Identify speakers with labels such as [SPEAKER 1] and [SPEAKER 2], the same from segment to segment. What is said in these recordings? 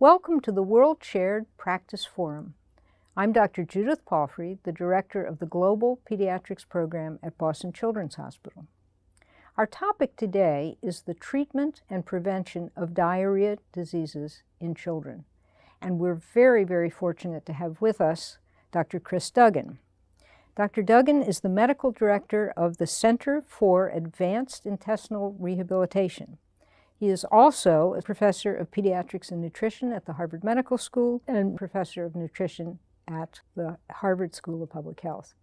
[SPEAKER 1] Welcome to the World Shared Practice Forum. I'm Dr. Judith Palfrey, the Director of the Global Pediatrics Program at Boston Children's Hospital. Our topic today is the treatment and prevention of diarrhea diseases in children. And we're very, very fortunate to have with us Dr. Chris Duggan. Dr. Duggan is the Medical Director of the Center for Advanced Intestinal Rehabilitation. He is also a Professor of Pediatrics and Nutrition at the Harvard Medical School and Professor of Nutrition at the Harvard School of Public Health.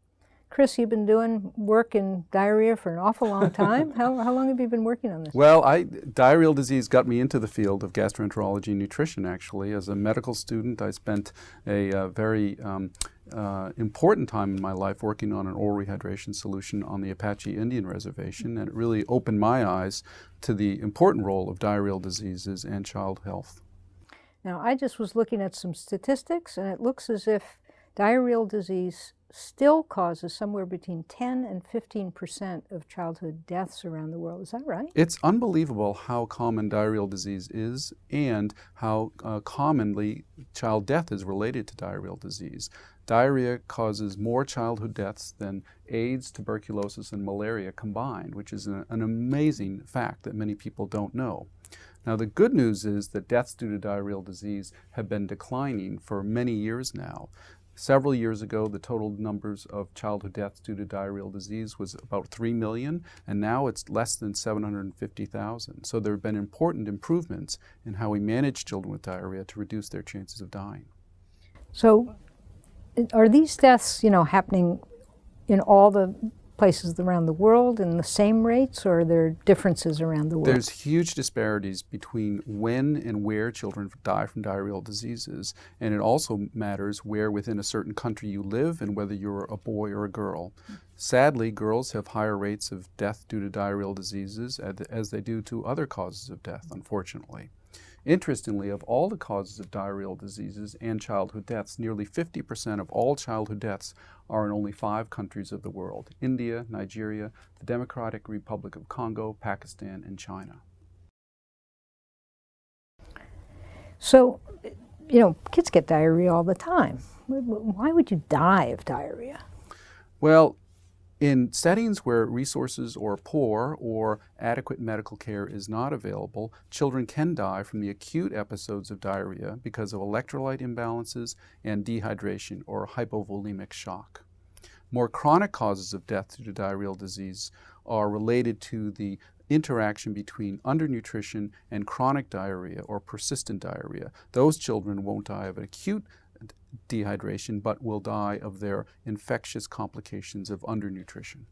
[SPEAKER 1] Chris, you've been doing work in diarrhea for an awful long time. How long have you been working on this?
[SPEAKER 2] Well, diarrheal disease got me into the field of gastroenterology and nutrition, actually. As a medical student, I spent a very important time in my life working on an oral rehydration solution on the Apache Indian Reservation, and it really opened my eyes to the important role of diarrheal diseases and child health.
[SPEAKER 1] Now, I just was looking at some statistics, and it looks as if diarrheal disease still causes somewhere between 10 and 15% of childhood deaths around the world. Is that right?
[SPEAKER 2] It's unbelievable how common diarrheal disease is and how commonly child death is related to diarrheal disease. Diarrhea causes more childhood deaths than AIDS, tuberculosis, and malaria combined, which is an amazing fact that many people don't know. Now, the good news is that deaths due to diarrheal disease have been declining for many years now. Several years ago, the total numbers of childhood deaths due to diarrheal disease was about 3 million, and now it's less than 750,000. So there have been important improvements in how we manage children with diarrhea to reduce their chances of dying.
[SPEAKER 1] So are these deaths, happening in all the places around the world in the same rates, or are there differences around the world?
[SPEAKER 2] There's huge disparities between when and where children die from diarrheal diseases, and it also matters where within a certain country you live and whether you're a boy or a girl. Sadly, girls have higher rates of death due to diarrheal diseases as they do to other causes of death, unfortunately. Interestingly, of all the causes of diarrheal diseases and childhood deaths, nearly 50% of all childhood deaths are in only 5 countries of the world: India, Nigeria, the Democratic Republic of Congo, Pakistan, and China.
[SPEAKER 1] So, kids get diarrhea all the time. Why would you die of diarrhea?
[SPEAKER 2] Well, in settings where resources are poor or adequate medical care is not available, children can die from the acute episodes of diarrhea because of electrolyte imbalances and dehydration or hypovolemic shock. More chronic causes of death due to diarrheal disease are related to the interaction between undernutrition and chronic diarrhea or persistent diarrhea. Those children won't die of an acute dehydration, but will die of their infectious complications of undernutrition.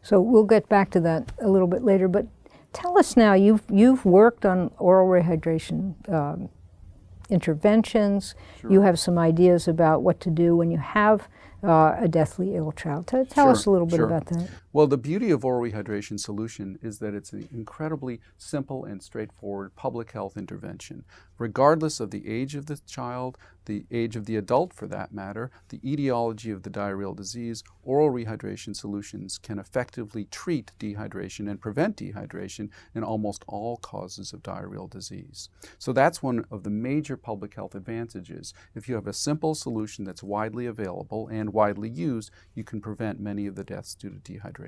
[SPEAKER 1] So we'll get back to that a little bit later, but tell us now, you've worked on oral rehydration interventions.
[SPEAKER 2] Sure.
[SPEAKER 1] You have some ideas about what to do when you have a deathly ill child. Tell us a little bit about that.
[SPEAKER 2] Well, the beauty of oral rehydration solution is that it's an incredibly simple and straightforward public health intervention. Regardless of the age of the child, the age of the adult for that matter, the etiology of the diarrheal disease, oral rehydration solutions can effectively treat dehydration and prevent dehydration in almost all causes of diarrheal disease. So that's one of the major public health advantages. If you have a simple solution that's widely available and widely used, you can prevent many of the deaths due to dehydration.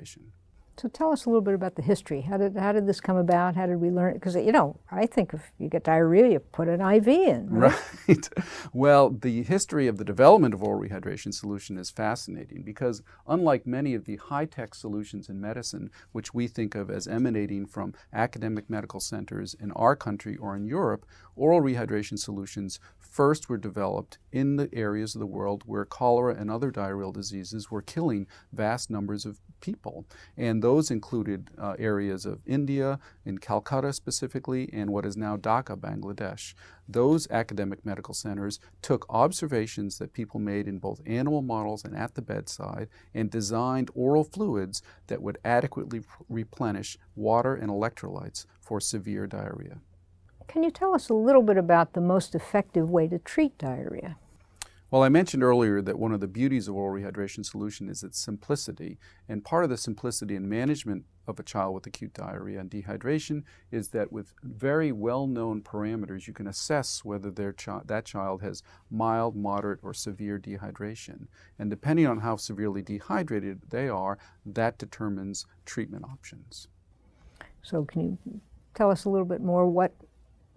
[SPEAKER 1] So tell us a little bit about the history. How did this come about? How did we learn it? Because, I think if you get diarrhea, you put an IV in, right?
[SPEAKER 2] Right. Well, the history of the development of oral rehydration solution is fascinating because unlike many of the high-tech solutions in medicine, which we think of as emanating from academic medical centers in our country or in Europe, oral rehydration solutions first were developed in the areas of the world where cholera and other diarrheal diseases were killing vast numbers of people. And those included areas of India, in Calcutta specifically, and what is now Dhaka, Bangladesh. Those academic medical centers took observations that people made in both animal models and at the bedside and designed oral fluids that would adequately replenish water and electrolytes for severe diarrhea.
[SPEAKER 1] Can you tell us a little bit about the most effective way to treat diarrhea?
[SPEAKER 2] Well, I mentioned earlier that one of the beauties of oral rehydration solution is its simplicity. And part of the simplicity in management of a child with acute diarrhea and dehydration is that with very well-known parameters, you can assess whether that child has mild, moderate, or severe dehydration. And depending on how severely dehydrated they are, that determines treatment options.
[SPEAKER 1] So can you tell us a little bit more what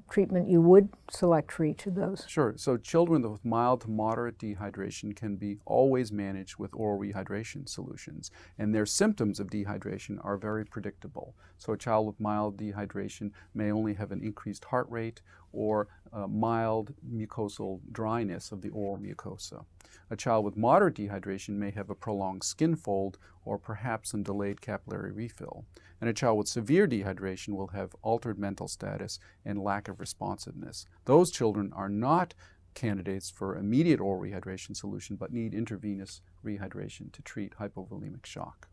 [SPEAKER 1] treatment you would select for each of those?
[SPEAKER 2] Sure. So children with mild to moderate dehydration can be always managed with oral rehydration solutions, and their symptoms of dehydration are very predictable. So a child with mild dehydration may only have an increased heart rate or mild mucosal dryness of the oral mucosa. A child with moderate dehydration may have a prolonged skin fold or perhaps some delayed capillary refill. And a child with severe dehydration will have altered mental status and lack of responsiveness. Those children are not candidates for immediate oral rehydration solution but need intravenous rehydration to treat hypovolemic shock.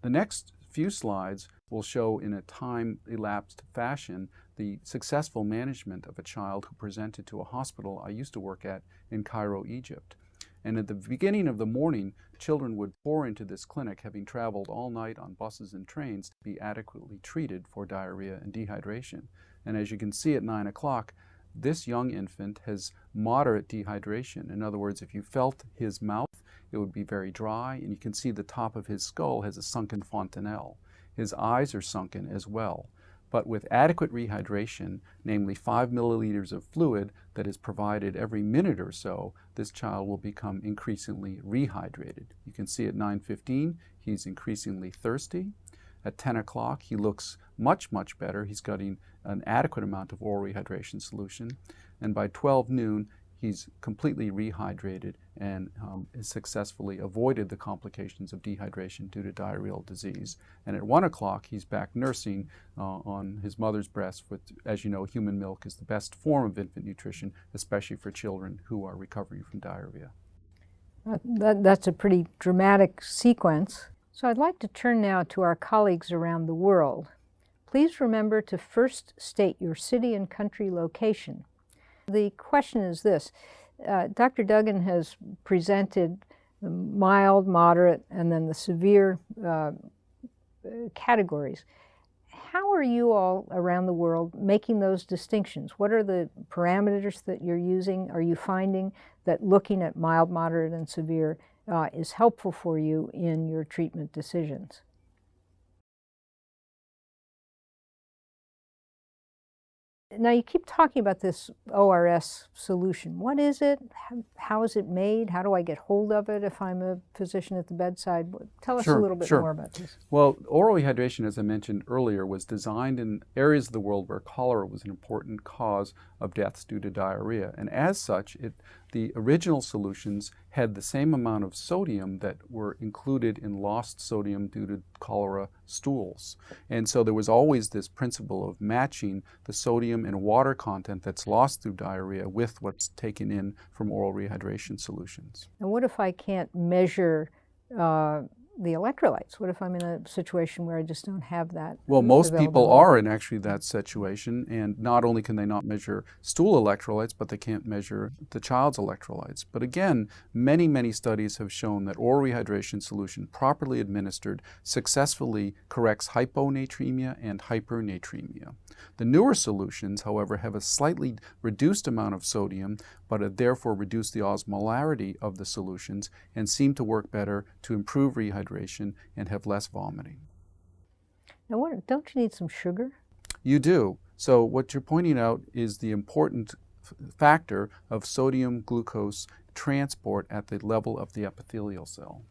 [SPEAKER 2] The next few slides will show in a time-elapsed fashion the successful management of a child who presented to a hospital I used to work at in Cairo, Egypt. And at the beginning of the morning, children would pour into this clinic, having traveled all night on buses and trains to be adequately treated for diarrhea and dehydration. And as you can see at 9 o'clock, this young infant has moderate dehydration. In other words, if you felt his mouth, it would be very dry, and you can see the top of his skull has a sunken fontanelle. His eyes are sunken as well. But with adequate rehydration, namely 5 milliliters of fluid that is provided every minute or so, this child will become increasingly rehydrated. You can see at 9:15, he's increasingly thirsty. At 10 o'clock, he looks much, much better. He's getting an adequate amount of oral rehydration solution. And by 12 noon, he's completely rehydrated and has successfully avoided the complications of dehydration due to diarrheal disease. And at 1 o'clock, he's back nursing on his mother's breast, which, as you know, human milk is the best form of infant nutrition, especially for children who are recovering from diarrhea.
[SPEAKER 1] That's a pretty dramatic sequence. So I'd like to turn now to our colleagues around the world. Please remember to first state your city and country location. The question is this. Dr. Duggan has presented the mild, moderate, and then the severe categories. How are you all around the world making those distinctions? What are the parameters that you're using? Are you finding that looking at mild, moderate, and severe is helpful for you in your treatment decisions? Now, you keep talking about this ORS solution. What is it? How is it made? How do I get hold of it if I'm a physician at the bedside? Tell us a little bit more about this.
[SPEAKER 2] Well, oral rehydration, as I mentioned earlier, was designed in areas of the world where cholera was an important cause of deaths due to diarrhea. And as such, the original solutions had the same amount of sodium that were included in lost sodium due to cholera stools. And so there was always this principle of matching the sodium and water content that's lost through diarrhea with what's taken in from oral rehydration solutions.
[SPEAKER 1] And what if I can't measure the electrolytes? What if I'm in a situation where I just don't have that?
[SPEAKER 2] Well, most people are in actually that situation, and not only can they not measure stool electrolytes, but they can't measure the child's electrolytes. But again, many, many studies have shown that oral rehydration solution, properly administered, successfully corrects hyponatremia and hypernatremia. The newer solutions, however, have a slightly reduced amount of sodium, but therefore reduce the osmolarity of the solutions and seem to work better to improve rehydration and have less vomiting.
[SPEAKER 1] Now, don't you need some sugar?
[SPEAKER 2] You do. So what you're pointing out is the important factor of sodium glucose transport at the level of the epithelial cell.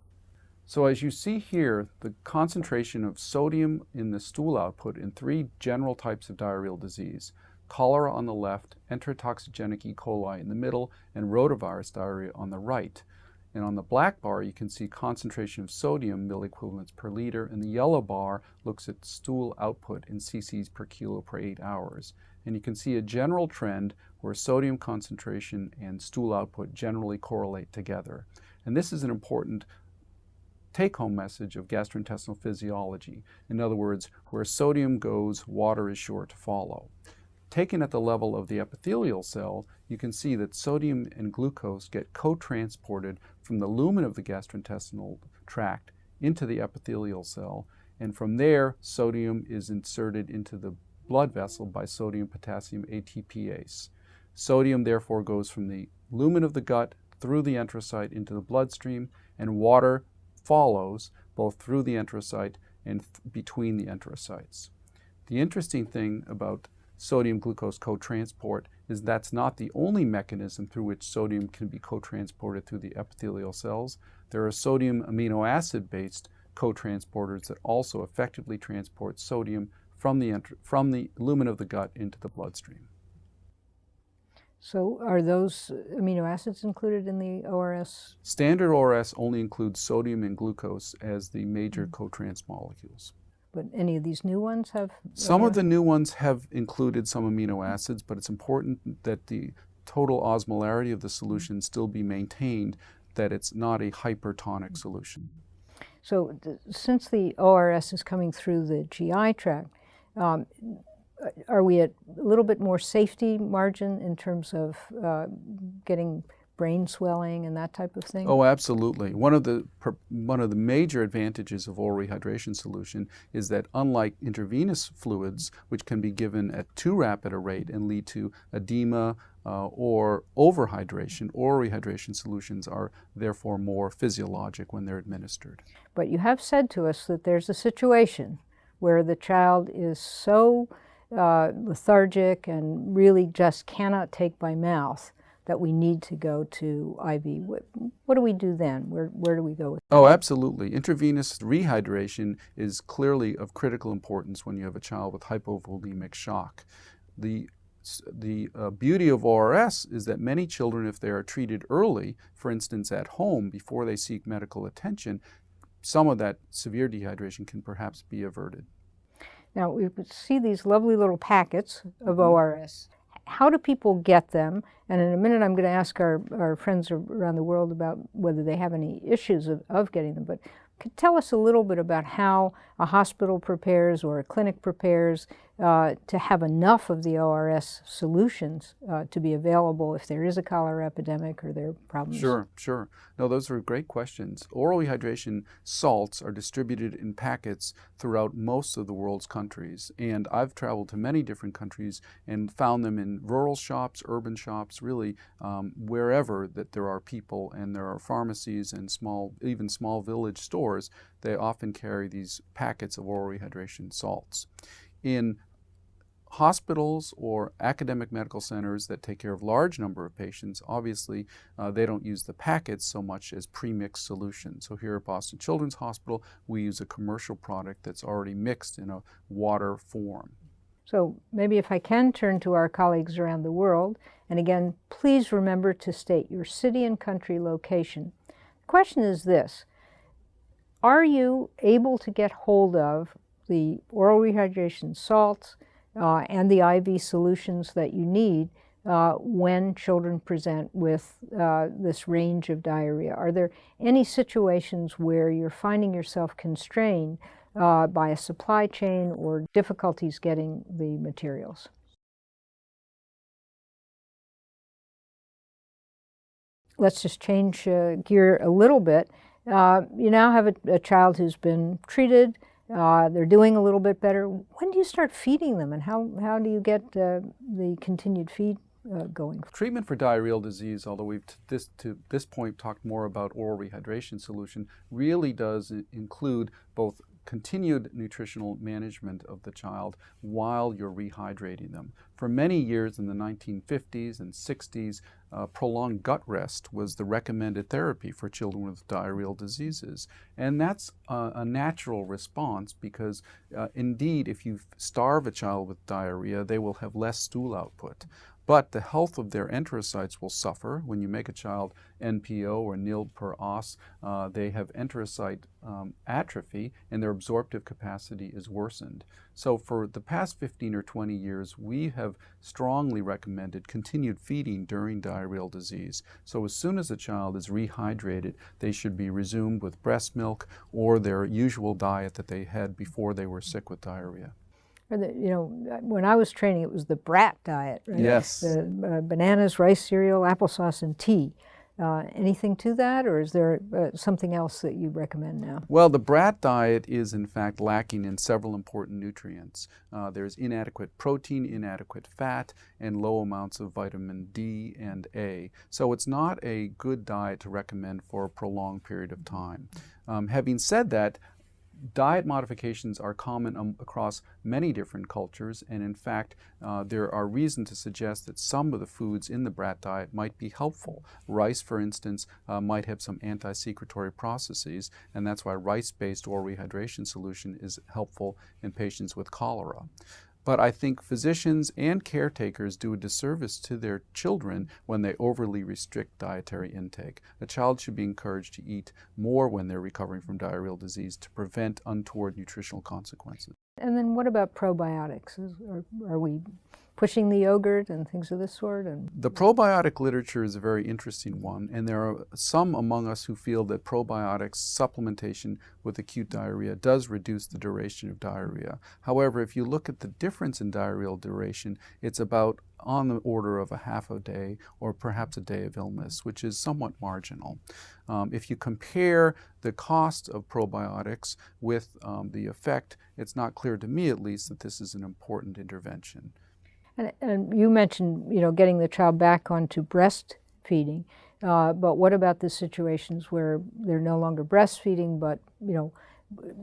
[SPEAKER 2] So as you see here, the concentration of sodium in the stool output in 3 general types of diarrheal disease: cholera on the left, enterotoxigenic E. coli in the middle, and rotavirus diarrhea on the right. And on the black bar, you can see concentration of sodium milliequivalents per liter, and the yellow bar looks at stool output in cc's per kilo per 8 hours. And you can see a general trend where sodium concentration and stool output generally correlate together. And this is an important take-home message of gastrointestinal physiology. In other words, where sodium goes, water is sure to follow. taken at the level of the epithelial cell, you can see that sodium and glucose get co-transported from the lumen of the gastrointestinal tract into the epithelial cell, and from there, sodium is inserted into the blood vessel by sodium-potassium ATPase. Sodium therefore goes from the lumen of the gut through the enterocyte into the bloodstream, and water follows both through the enterocyte and between the enterocytes. The interesting thing about sodium-glucose co-transport is that's not the only mechanism through which sodium can be co-transported through the epithelial cells. There are sodium amino acid-based co-transporters that also effectively transport sodium from the lumen of the gut into the bloodstream.
[SPEAKER 1] So are those amino acids included in the ORS?
[SPEAKER 2] Standard ORS only includes sodium and glucose as the major co-trans molecules.
[SPEAKER 1] But any of these new ones have?
[SPEAKER 2] Some of the new ones have included some amino acids, but it's important that the total osmolarity of the solution still be maintained, that it's not a hypertonic solution.
[SPEAKER 1] So since the ORS is coming through the GI tract, are we at a little bit more safety margin in terms of getting brain swelling and that type of thing?
[SPEAKER 2] Oh, absolutely. One of the major advantages of oral rehydration solution is that unlike intravenous fluids, which can be given at too rapid a rate and lead to edema or overhydration, oral rehydration solutions are therefore more physiologic when they're administered.
[SPEAKER 1] But you have said to us that there's a situation where the child is so lethargic and really just cannot take by mouth that we need to go to IV. What do we do then? Where do we go with that?
[SPEAKER 2] Oh, absolutely. Intravenous rehydration is clearly of critical importance when you have a child with hypovolemic shock. The beauty of ORS is that many children, if they are treated early, for instance at home before they seek medical attention, some of that severe dehydration can perhaps be averted.
[SPEAKER 1] Now, we see these lovely little packets of ORS. How do people get them? And in a minute, I'm going to ask our friends around the world about whether they have any issues of getting them. But could tell us a little bit about how a hospital prepares or a clinic prepares to have enough of the ORS solutions to be available if there is a cholera epidemic or there are problems?
[SPEAKER 2] Sure. No, those are great questions. Oral rehydration salts are distributed in packets throughout most of the world's countries. And I've traveled to many different countries and found them in rural shops, urban shops, really wherever that there are people and there are pharmacies and even small village stores. They often carry these packets of oral rehydration salts. In hospitals or academic medical centers that take care of large number of patients, obviously they don't use the packets so much as pre-mixed solutions. So here at Boston Children's Hospital, we use a commercial product that's already mixed in a water form.
[SPEAKER 1] So maybe if I can turn to our colleagues around the world, and again, please remember to state your city and country location. The question is this: are you able to get hold of the oral rehydration salts and the IV solutions that you need when children present with this range of diarrhea? Are there any situations where you're finding yourself constrained by a supply chain or difficulties getting the materials? Let's just change gear a little bit. You now have a child who's been treated. They're doing a little bit better. When do you start feeding them, and how do you get the continued feed going?
[SPEAKER 2] Treatment for diarrheal disease, although we've to this point talked more about oral rehydration solution, really does include both continued nutritional management of the child while you're rehydrating them. For many years in the 1950s and 60s, prolonged gut rest was the recommended therapy for children with diarrheal diseases. And that's a natural response because indeed, if you starve a child with diarrhea, they will have less stool output. But the health of their enterocytes will suffer. When you make a child NPO or nil per os, they have enterocyte atrophy and their absorptive capacity is worsened. So for the past 15 or 20 years, we have strongly recommended continued feeding during diarrheal disease. So as soon as a child is rehydrated, they should be resumed with breast milk or their usual diet that they had before they were sick with diarrhea.
[SPEAKER 1] Or when I was training, it was the BRAT diet, right?
[SPEAKER 2] Yes.
[SPEAKER 1] The bananas, rice cereal, applesauce, and tea. Anything to that, or is there something else that you recommend now?
[SPEAKER 2] Well, the BRAT diet is in fact lacking in several important nutrients. There's inadequate protein, inadequate fat, and low amounts of vitamin D and A. So it's not a good diet to recommend for a prolonged period of time. Having said that, diet modifications are common across many different cultures, and in fact, there are reasons to suggest that some of the foods in the BRAT diet might be helpful. Rice, for instance, might have some anti-secretory processes, and that's why rice-based oral rehydration solution is helpful in patients with cholera. But I think physicians and caretakers do a disservice to their children when they overly restrict dietary intake. A child should be encouraged to eat more when they're recovering from diarrheal disease to prevent untoward nutritional consequences.
[SPEAKER 1] And then what about probiotics? Are we pushing the yogurt and things of this sort?
[SPEAKER 2] The probiotic literature is a very interesting one, and there are some among us who feel that probiotics supplementation with acute diarrhea does reduce the duration of diarrhea. However, if you look at the difference in diarrheal duration, it's about on the order of a half a day or perhaps a day of illness, which is somewhat marginal. If you compare the cost of probiotics with the effect, it's not clear to me at least that this is an important intervention.
[SPEAKER 1] And you mentioned, getting the child back onto breastfeeding, but what about the situations where they're no longer breastfeeding, but,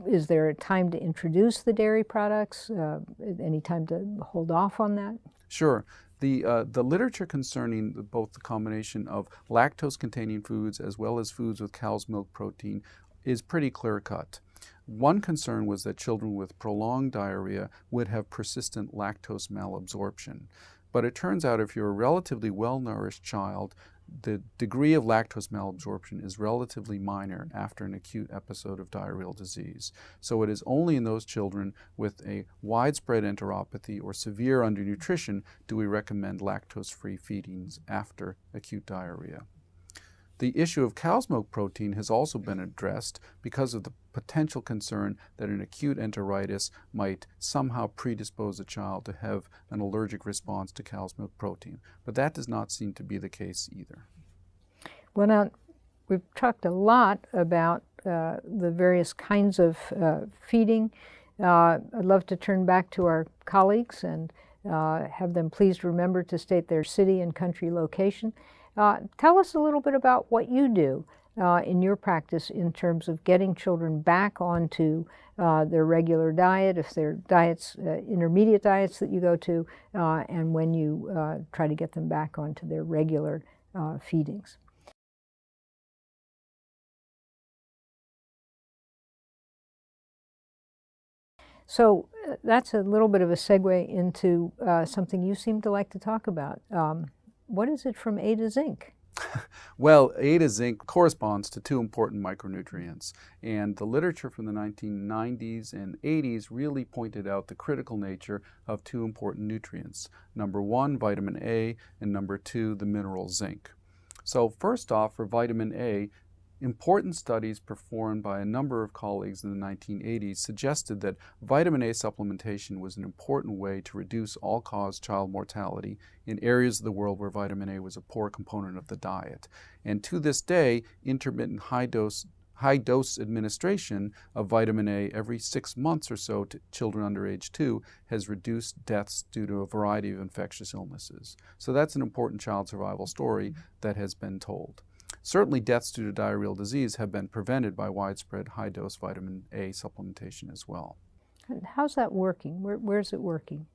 [SPEAKER 1] is there a time to introduce the dairy products, any time to hold off on that?
[SPEAKER 2] Sure. The literature concerning both the combination of lactose-containing foods as well as foods with cow's milk protein is pretty clear-cut. One concern was that children with prolonged diarrhea would have persistent lactose malabsorption. But it turns out if you're a relatively well-nourished child, the degree of lactose malabsorption is relatively minor after an acute episode of diarrheal disease. So it is only in those children with a widespread enteropathy or severe undernutrition do we recommend lactose-free feedings after acute diarrhea. The issue of cow's milk protein has also been addressed because of the potential concern that an acute enteritis might somehow predispose a child to have an allergic response to cow's milk protein. But that does not seem to be the case either.
[SPEAKER 1] Well, now, we've talked a lot about the various kinds of feeding. I'd love to turn back to our colleagues and have them please remember to state their city and country location. Tell us a little bit about what you do in your practice in terms of getting children back onto their regular diet, if they're diets, intermediate diets that you go to, and when you try to get them back onto their regular feedings. So that's a little bit of a segue into something you seem to like to talk about. What is it from A to zinc?
[SPEAKER 2] Well, A to zinc corresponds to two important micronutrients, and the literature from the 1990s and 80s really pointed out the critical nature of two important nutrients. Number one, vitamin A, and number two, the mineral zinc. So first off, for vitamin A, important studies performed by a number of colleagues in the 1980s suggested that vitamin A supplementation was an important way to reduce all-cause child mortality in areas of the world where vitamin A was a poor component of the diet. And to this day, intermittent high-dose administration of vitamin A every 6 months or so to children under age 2 has reduced deaths due to a variety of infectious illnesses. So that's an important child survival story that has been told. Certainly deaths due to diarrheal disease have been prevented by widespread high-dose vitamin A supplementation as well.
[SPEAKER 1] How's that working? Where's it working?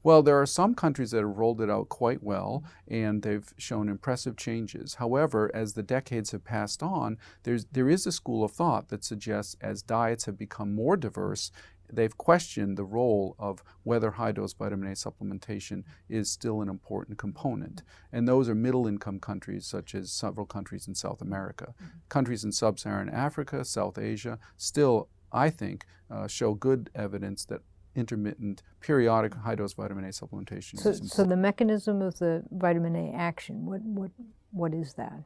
[SPEAKER 2] Well, there are some countries that have rolled it out quite well, and they've shown impressive changes. However, as the decades have passed on, there is a school of thought that suggests as diets have become more diverse, they've questioned the role of whether high-dose vitamin A supplementation is still an important component. And those are middle-income countries, such as several countries in South America. Countries in sub-Saharan Africa, South Asia, still, I think, show good evidence that intermittent, periodic high-dose vitamin A supplementation is important.
[SPEAKER 1] So the mechanism of the vitamin A action, what is that?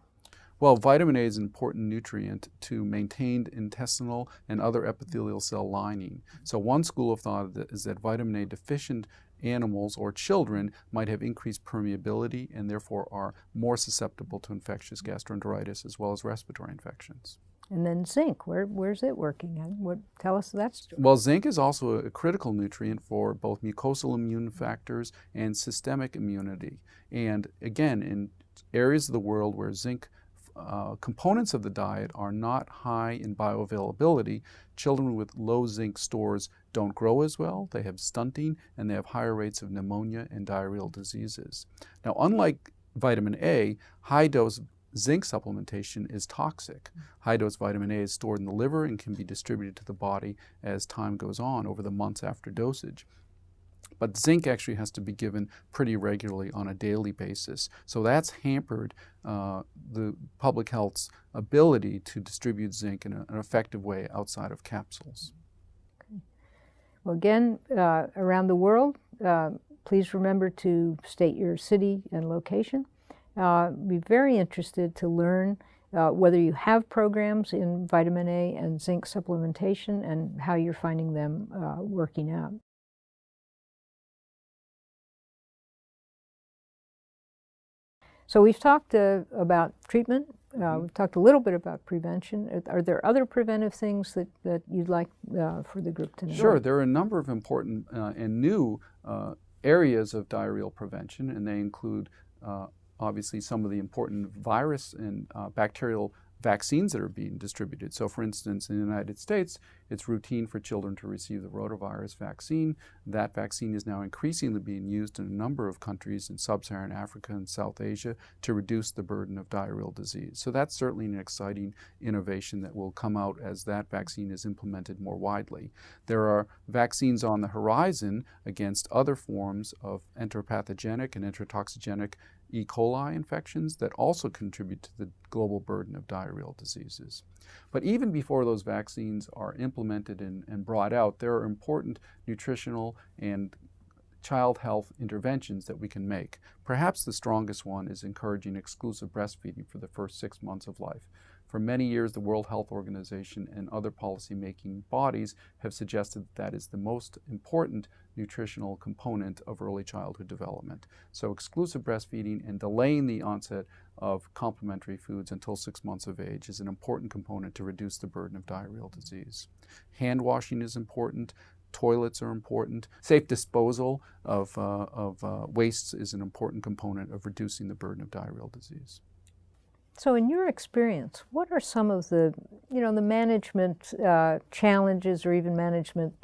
[SPEAKER 2] Well, vitamin A is an important nutrient to maintained intestinal and other epithelial cell lining. So one school of thought is that vitamin A deficient animals or children might have increased permeability and therefore are more susceptible to infectious gastroenteritis as well as respiratory infections.
[SPEAKER 1] And then zinc, where's it working? Tell us that's.
[SPEAKER 2] Well, zinc is also a critical nutrient for both mucosal immune factors and systemic immunity. And again, in areas of the world where zinc components of the diet are not high in bioavailability, children with low zinc stores don't grow as well, they have stunting, and they have higher rates of pneumonia and diarrheal diseases. Now, unlike vitamin A, high-dose zinc supplementation is toxic. High-dose vitamin A is stored in the liver and can be distributed to the body as time goes on over the months after dosage. But zinc actually has to be given pretty regularly on a daily basis. So that's hampered the public health's ability to distribute zinc in an effective way outside of capsules.
[SPEAKER 1] Okay. Well, again, around the world, please remember to state your city and location. Be very interested to learn whether you have programs in vitamin A and zinc supplementation and how you're finding them working out. So we've talked about treatment. We've talked a little bit about prevention. Are there other preventive things that you'd like for the group to know?
[SPEAKER 2] Sure. There are a number of important and new areas of diarrheal prevention, and they include obviously some of the important virus and bacterial vaccines that are being distributed. So for instance, in the United States, it's routine for children to receive the rotavirus vaccine. That vaccine is now increasingly being used in a number of countries in sub-Saharan Africa and South Asia to reduce the burden of diarrheal disease. So that's certainly an exciting innovation that will come out as that vaccine is implemented more widely. There are vaccines on the horizon against other forms of enteropathogenic and enterotoxigenic E. coli infections that also contribute to the global burden of diarrheal diseases. But even before those vaccines are implemented and brought out, there are important nutritional and child health interventions that we can make. Perhaps the strongest one is encouraging exclusive breastfeeding for the first 6 months of life. For many years, the World Health Organization and other policy-making bodies have suggested that is the most important nutritional component of early childhood development. So exclusive breastfeeding and delaying the onset of complementary foods until 6 months of age is an important component to reduce the burden of diarrheal disease. Hand washing is important. Toilets are important. Safe disposal of wastes is an important component of reducing the burden of diarrheal disease.
[SPEAKER 1] So in your experience, what are some of the management challenges or even management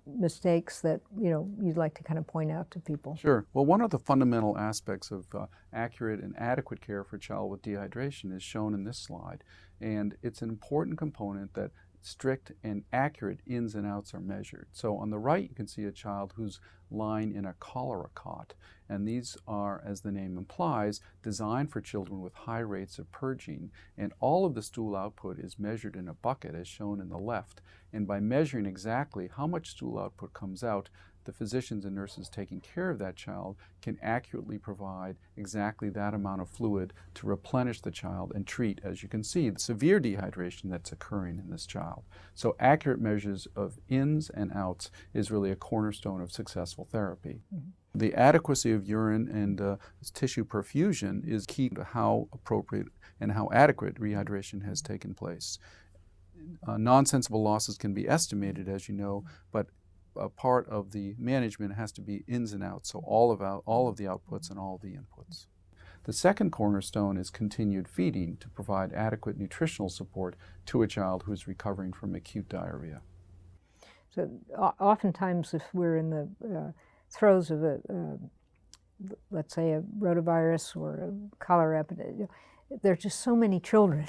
[SPEAKER 1] mistakes that, you'd like to kind of point out to people?
[SPEAKER 2] Sure. Well, one of the fundamental aspects of accurate and adequate care for a child with dehydration is shown in this slide. And it's an important component that strict and accurate ins and outs are measured. So on the right, you can see a child who's lying in a cholera cot. And these are, as the name implies, designed for children with high rates of purging. And all of the stool output is measured in a bucket, as shown in the left. And by measuring exactly how much stool output comes out, the physicians and nurses taking care of that child can accurately provide exactly that amount of fluid to replenish the child and treat, as you can see, the severe dehydration that's occurring in this child. So accurate measures of ins and outs is really a cornerstone of successful therapy. Mm-hmm. The adequacy of urine and tissue perfusion is key to how appropriate and how adequate rehydration has taken place. Non-sensible losses can be estimated, as you know, but a part of the management has to be ins and outs, so all of the outputs and all of the inputs. The second cornerstone is continued feeding to provide adequate nutritional support to a child who is recovering from acute diarrhea.
[SPEAKER 1] So oftentimes if we're in the throes of let's say a rotavirus or a cholera epidemic, there are just so many children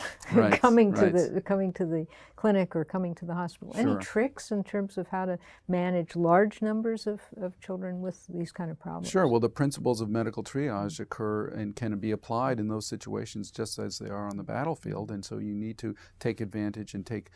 [SPEAKER 1] coming to the clinic or coming to the hospital. Sure. Any tricks in terms of how to manage large numbers of children with these kind of problems?
[SPEAKER 2] Sure. Well, the principles of medical triage occur and can be applied in those situations just as they are on the battlefield. And so you need to take advantage and take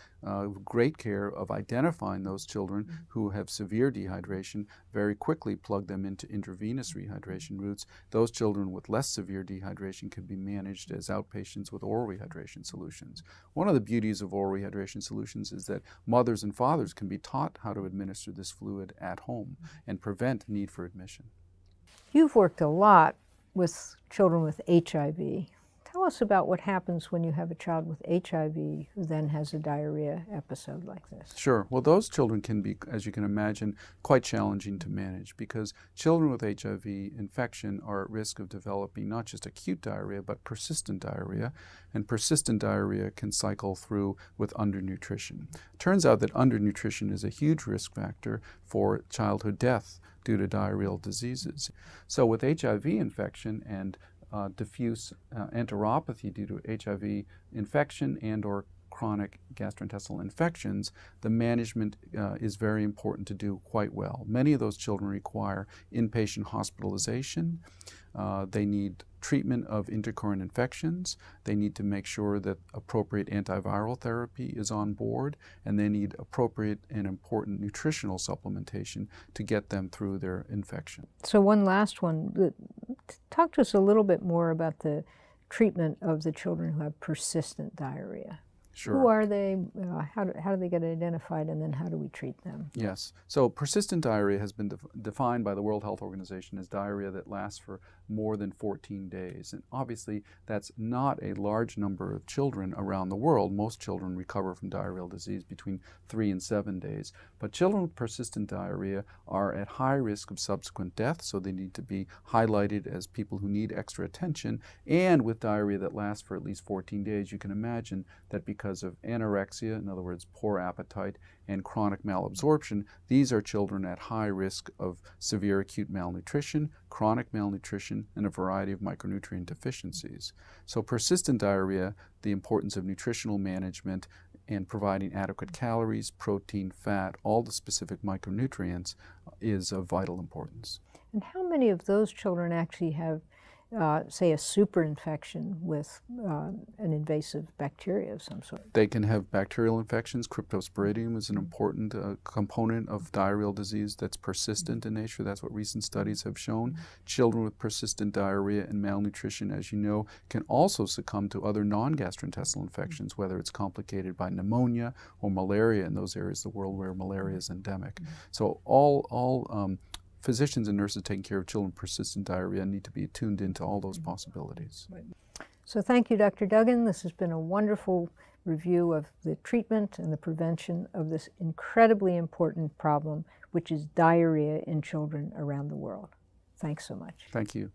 [SPEAKER 2] great care of identifying those children who have severe dehydration, very quickly plug them into intravenous rehydration routes. Those children with less severe dehydration can be managed as outpatients with oral rehydration solutions. One of the beauties of oral rehydration solutions is that mothers and fathers can be taught how to administer this fluid at home and prevent need for admission.
[SPEAKER 1] You've worked a lot with children with HIV. Tell us about what happens when you have a child with HIV who then has a diarrhea episode like this.
[SPEAKER 2] Sure. Well, those children can be, as you can imagine, quite challenging to manage because children with HIV infection are at risk of developing not just acute diarrhea, but persistent diarrhea. And persistent diarrhea can cycle through with undernutrition. Turns out that undernutrition is a huge risk factor for childhood death due to diarrheal diseases. So with HIV infection and diffuse enteropathy due to HIV infection and or chronic gastrointestinal infections, the management is very important to do quite well. Many of those children require inpatient hospitalization. They need treatment of intercurrent infections. They need to make sure that appropriate antiviral therapy is on board, and they need appropriate and important nutritional supplementation to get them through their infection.
[SPEAKER 1] So one last one. Talk to us a little bit more about the treatment of the children who have persistent diarrhea.
[SPEAKER 2] Sure.
[SPEAKER 1] Who are they? How do they get identified, and then how do we treat them?
[SPEAKER 2] Yes. So persistent diarrhea has been defined by the World Health Organization as diarrhea that lasts for more than 14 days. And obviously, that's not a large number of children around the world. Most children recover from diarrheal disease between 3 and 7 days. But children with persistent diarrhea are at high risk of subsequent death, so they need to be highlighted as people who need extra attention. And with diarrhea that lasts for at least 14 days, you can imagine that because of anorexia, in other words, poor appetite, and chronic malabsorption, these are children at high risk of severe acute malnutrition, chronic malnutrition, and a variety of micronutrient deficiencies. So persistent diarrhea, the importance of nutritional management and providing adequate calories, protein, fat, all the specific micronutrients is of vital importance.
[SPEAKER 1] And how many of those children actually have say a superinfection with an invasive bacteria of some sort?
[SPEAKER 2] They can have bacterial infections. Cryptosporidium is an important component of diarrheal disease that's persistent in nature. That's what recent studies have shown. Children with persistent diarrhea and malnutrition, as you know, can also succumb to other non-gastrointestinal infections, whether it's complicated by pneumonia or malaria in those areas of the world where malaria is endemic. So all physicians and nurses taking care of children with persistent diarrhea need to be tuned into all those possibilities.
[SPEAKER 1] So thank you, Dr. Duggan. This has been a wonderful review of the treatment and the prevention of this incredibly important problem, which is diarrhea in children around the world. Thanks so much.
[SPEAKER 2] Thank you.